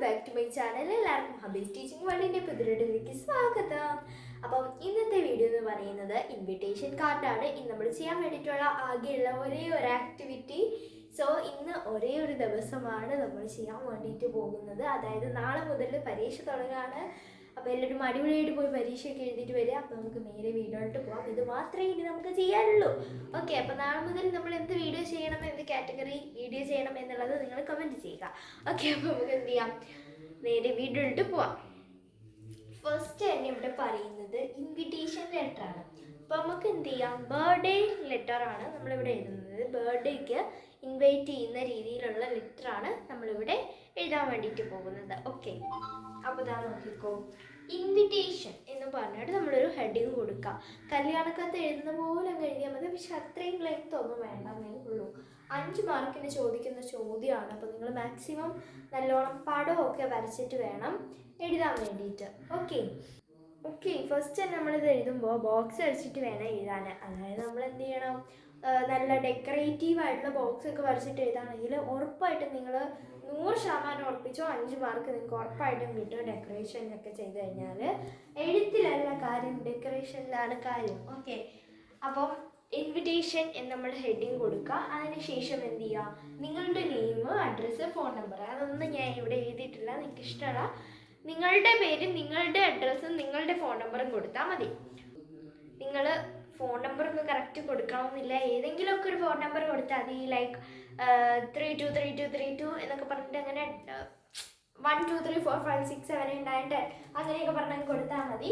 Back to my channel. എല്ലാവർക്കും ഹബീസ് teaching വേൾഡിൻ്റെ പുതിയൊരിടയിലേക്ക് സ്വാഗതം. അപ്പം ഇന്നത്തെ വീഡിയോ എന്ന് പറയുന്നത് ഇൻവിറ്റേഷൻ കാർഡാണ്. ഇന്ന് നമ്മൾ ചെയ്യാൻ വേണ്ടിയിട്ടുള്ള ആകെയുള്ള ഒരേ ഒരു ആക്ടിവിറ്റി. സോ ഇന്ന് ഒരേ ഒരു ദിവസമാണ് നമ്മൾ ചെയ്യാൻ വേണ്ടിയിട്ട് പോകുന്നത്. അതായത് നാളെ മുതൽ പരീക്ഷ തുടങ്ങുകയാണ്. അപ്പോൾ എല്ലാവരും അടിപൊളിയായിട്ട് പോയി പരീക്ഷയൊക്കെ എഴുതിയിട്ട് വരിക. അപ്പോൾ നമുക്ക് നേരെ വീഡിയോയിലോട്ട് പോകാം. ഇത് മാത്രമേ ഇനി നമുക്ക് ചെയ്യാനുള്ളൂ. ഓക്കെ, അപ്പോൾ നാളെ മുതൽ നമ്മൾ എന്ത് വീഡിയോ ചെയ്യണം, എന്ത് കാറ്റഗറി വീഡിയോ ചെയ്യണം എന്നുള്ളത് നിങ്ങൾ കമൻറ്റ് ചെയ്യുക. ഓക്കെ, അപ്പോൾ നമുക്ക് എന്ത് ചെയ്യാം, നേരെ വീഡിയോയിലോട്ട് പോവാം. ഫസ്റ്റ് തന്നെ ഇവിടെ പറയുന്നത് ഇൻവിറ്റേഷൻ ലെറ്ററാണ്. അപ്പോൾ നമുക്ക് എന്ത് ചെയ്യാം, ബർത്ത്ഡേ ലെറ്ററാണ് നമ്മളിവിടെ എഴുതുന്നത്. ബർത്ത്ഡേക്ക് ഇൻവൈറ്റ് ചെയ്യുന്ന രീതിയിലുള്ള ലെറ്ററാണ് നമ്മളിവിടെ എഴുതാൻ വേണ്ടിയിട്ട് പോകുന്നത്. ഓക്കെ, അപ്പോൾ ഇതാ നോക്കിക്കോ, ഇൻവിറ്റേഷൻ എന്ന് പറഞ്ഞിട്ട് നമ്മളൊരു ഹെഡിങ് കൊടുക്കാം. കല്യാണക്കത്ത് എഴുതുന്ന പോലെ അങ്ങ് എഴുതിയാൽ മതി. പക്ഷെ അത്രയും ലെങ്ത് ഒന്നും വേണ്ടെന്നേ ഉള്ളൂ. 5 മാർക്കിന് ചോദിക്കുന്ന ചോദ്യമാണ്. അപ്പോൾ നിങ്ങൾ മാക്സിമം നല്ലോണം പടമൊക്കെ വരച്ചിട്ട് വേണം എഴുതാൻ വേണ്ടിയിട്ട്. ഓക്കെ, ഫസ്റ്റ് തന്നെ നമ്മളിത് എഴുതുമ്പോൾ ബോക്സ് അടിച്ചിട്ട് വേണം എഴുതാൻ. അതായത് നമ്മൾ എന്ത് ചെയ്യണം, നല്ല ഡെക്കറേറ്റീവ് ആയിട്ടുള്ള ബോക്സ് ഒക്കെ വരച്ചിട്ട് എഴുതാണെങ്കിൽ ഉറപ്പായിട്ടും നിങ്ങൾ 100% ഉറപ്പിച്ചോ 5 മാർക്ക് നിങ്ങൾക്ക് ഉറപ്പായിട്ടും കിട്ടും. ഡെക്കറേഷനൊക്കെ ചെയ്ത് കഴിഞ്ഞാൽ എഴുത്തിലല്ല കാര്യം, ഡെക്കറേഷനിലാണ് കാര്യം. ഓക്കെ, അപ്പം ഇൻവിറ്റേഷൻ എന്ന് നമ്മൾ ഹെഡിങ് കൊടുക്കുക. അതിനുശേഷം എന്ത് ചെയ്യുക, നിങ്ങളുടെ നെയിം, അഡ്രസ്സ്, ഫോൺ നമ്പർ, അതൊന്നും ഞാൻ ഇവിടെ എഴുതിയിട്ടില്ല. നിങ്ങൾക്ക് ഇഷ്ടമുള്ള നിങ്ങളുടെ പേരും നിങ്ങളുടെ അഡ്രസ്സും നിങ്ങളുടെ ഫോൺ നമ്പറും കൊടുത്താൽ മതി. നിങ്ങൾ ഫോൺ നമ്പർ ഒന്നും കറക്റ്റ് കൊടുക്കണമെന്നില്ല. ഏതെങ്കിലുമൊക്കെ ഒരു ഫോൺ നമ്പർ കൊടുത്താൽ മതി. ലൈക്ക് 323232 എന്നൊക്കെ പറഞ്ഞിട്ട് അങ്ങനെ 1 2 3 4 5 6 7 8 9 10 അങ്ങനെയൊക്കെ പറഞ്ഞാൽ കൊടുത്താൽ മതി.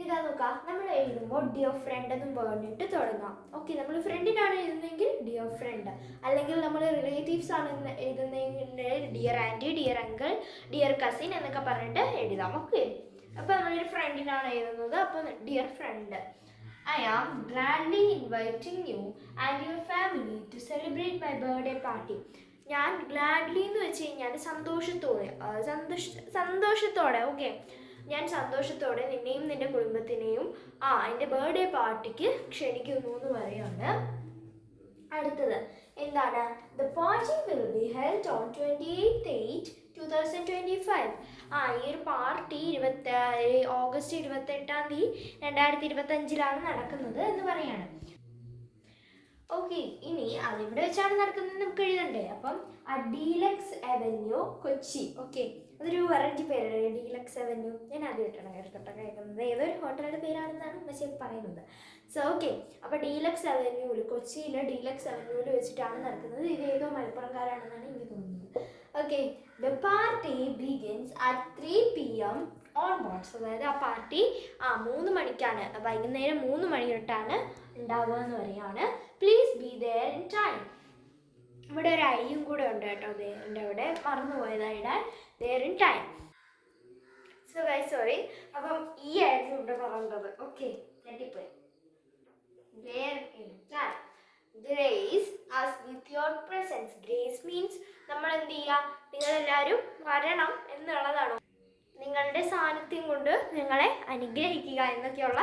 ഇതാ നോക്കാം, നമ്മൾ എഴുതുമ്പോൾ ഡിയർ ഫ്രണ്ട് എന്നും പറഞ്ഞിട്ട് തുടങ്ങാം. ഓക്കെ, നമ്മൾ ഫ്രണ്ടിനാണ് എഴുതുന്നതെങ്കിൽ ഡിയർ ഫ്രണ്ട്, അല്ലെങ്കിൽ നമ്മൾ റിലേറ്റീവ്സ് ആണ് എഴുതുന്നതെങ്കിൽ dear aunty, dear uncle, dear cousin എന്നൊക്കെ പറഞ്ഞിട്ട് എഴുതാം. ഓക്കെ, അപ്പോൾ നമ്മളൊരു ഫ്രണ്ടിനാണ് എഴുതുന്നത്. അപ്പോൾ dear friend, I am gladly inviting you and your family to celebrate my birthday party. ഞാൻ ഗ്ലാഡ്ലി എന്ന് വെച്ച് കഴിഞ്ഞാൽ സന്തോഷത്തോടെ ഓക്കെ, ഞാൻ സന്തോഷത്തോടെ നിന്നെയും നിൻ്റെ കുടുംബത്തിനെയും എൻ്റെ ബർത്ത്ഡേ പാർട്ടിക്ക് ക്ഷണിക്കുന്നു എന്ന് പറയാണ്. അടുത്തത് എന്താണ്, the party will be held on 28/8/2025. ഈ ഒരു പാർട്ടി ഓഗസ്റ്റ് 28 2025 നടക്കുന്നത് എന്ന് പറയാണ്. ഓക്കെ, ഇനി അതിവിടെ വെച്ചാണ് നടക്കുന്നത് നമുക്ക് എഴുതണ്ടേ. അപ്പം ഡീലക്സ് അവന്യൂ കൊച്ചി. ഓക്കെ, അതൊരു വെറൈറ്റി പേരാണ് ഡീലക്സ് അവന്യൂ. ഞാൻ ആദ്യമായിട്ടാണ് കേൾക്കുന്നത്. ഏതൊരു ഹോട്ടലിൻ്റെ പേരാണെന്നാണ് മെസ്സേജ് പറയുന്നത്. സോ ഓക്കെ, അപ്പോൾ ഡീലക്സ് അവന്യൂവിൽ, കൊച്ചിയിൽ ഡീലക്സ് അവന്യൂവിൽ വെച്ചിട്ടാണ് നടക്കുന്നത്. ഇത് ഏതോ മലപ്പുറംകാരാണെന്നാണ് എനിക്ക് തോന്നുന്നത്. Okay, the party begins at 3 PM onwards. അതായത് ആ പാർട്ടി 3 മണിക്കാണ്, വൈകുന്നേരം 3 മണി തൊട്ടാണ് ഉണ്ടാവുക എന്ന് പറയുകയാണ്. Please be there in time. ഇവിടെ ഒരു ഐയും കൂടെ ഉണ്ട് കേട്ടോ, എൻ്റെ അവിടെ മറന്നുപോയതായിടാൻ. There in time. So guys sorry, അപ്പം ഈ ആയിരുന്നു ഇവിടെ പറയേണ്ടത്. ഓക്കെ, തെറ്റിപ്പോയി. There in time. Grace us with your presence. Grace means നമ്മൾ എന്ത് ചെയ്യുക, നിങ്ങളെല്ലാവരും വരണം എന്നുള്ളതാണ്. നിങ്ങളുടെ സാന്നിധ്യം കൊണ്ട് നിങ്ങളെ അനുഗ്രഹിക്കുക എന്നൊക്കെയുള്ള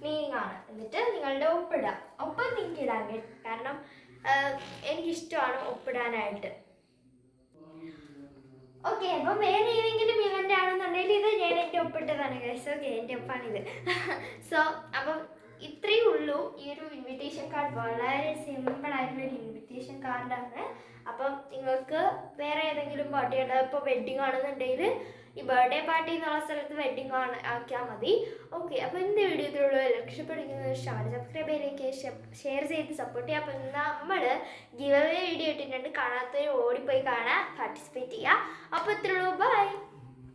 മീനിങ് ആണ്. എന്നിട്ട് നിങ്ങളുടെ ഒപ്പിടുക. ഒപ്പം നിങ്ങൾക്ക് ഇടാൻ, കാരണം എനിക്കിഷ്ടമാണ് ഒപ്പിടാനായിട്ട്. ഓക്കെ, അപ്പം വേറെ ഏതെങ്കിലും ഇവൻ്റ് ആണെന്നുണ്ടെങ്കിൽ ഇത് ഞാൻ എൻ്റെ ഒപ്പിട്ടതാണ് ഗൈസ്. ഓക്കെ, എൻ്റെ ഒപ്പാണിത്. സോ അപ്പം ഇത്രയേ ഉള്ളൂ ഈ ഒരു ഇൻവിറ്റേഷൻ കാർഡ്. വളരെ സിമ്പിളായിട്ടുള്ളൊരു ഇൻവിറ്റേഷൻ കാർഡാണ്. അപ്പം നിങ്ങൾക്ക് വേറെ ഏതെങ്കിലും പാർട്ടി ഉണ്ട്, ഇപ്പോൾ വെഡ്ഡിങ് ആണെന്നുണ്ടെങ്കിൽ ഈ ബർത്ത്ഡേ പാർട്ടി എന്നുള്ള സ്ഥലത്ത് വെഡ്ഡിങ് ആക്കിയാൽ മതി. ഓക്കെ, അപ്പോൾ ഇന്ന് വീഡിയോ ഇത്രയുള്ളൂ. രക്ഷപ്പെടുന്നത് ഇഷ്ടമാണ്, സബ്സ്ക്രൈബ് ചെയ്തേക്ക്, ഷെയർ ചെയ്ത് സപ്പോർട്ട് ചെയ്യുക. അപ്പോൾ നമ്മൾ ഗിവ് അവേ വീഡിയോ ഇട്ടിട്ടുണ്ട്, കാണാത്തവർ ഓടിപ്പോയി കാണാൻ, പാർട്ടിസിപ്പേറ്റ് ചെയ്യുക. അപ്പോൾ ഇത്രയുള്ളൂ, ബൈ.